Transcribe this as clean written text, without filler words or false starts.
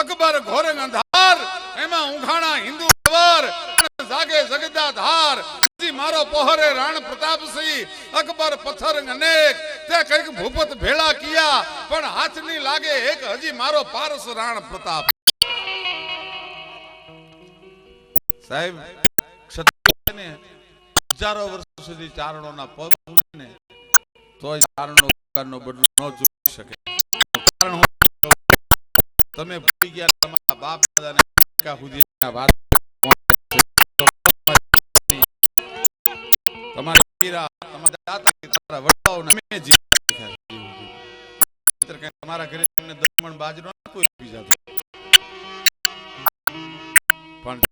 અકબર ઘોરે અંધાર એમાં ઊંઘાણા હિન્દુ સવાર જાગે જગદા ધાર મારો પોહરે રાણ પ્રતાપસિંહ અકબર પથ્થર અનેક તે કઈક ભૂપત ભેળા કિયા પણ હાથની લાગે એક હજી મારો પારસ રાણ પ્રતાપ સાહેબ ક્ષત્રિયને હજારો વર્ષો સુધી ચારણોના પગ ઉડીને તોય ચારણનો બદલો ન જોઈ શકે કારણ તમે ભૂલી ગયા તમારા બાપ દાદાને સુધીના વાત તમારા વીરા તમારા દાતા તમારા વડાઓને મે જીવ્યા તમારા ઘરે તમને દમણ બાજરો કોઈ બીજા પણ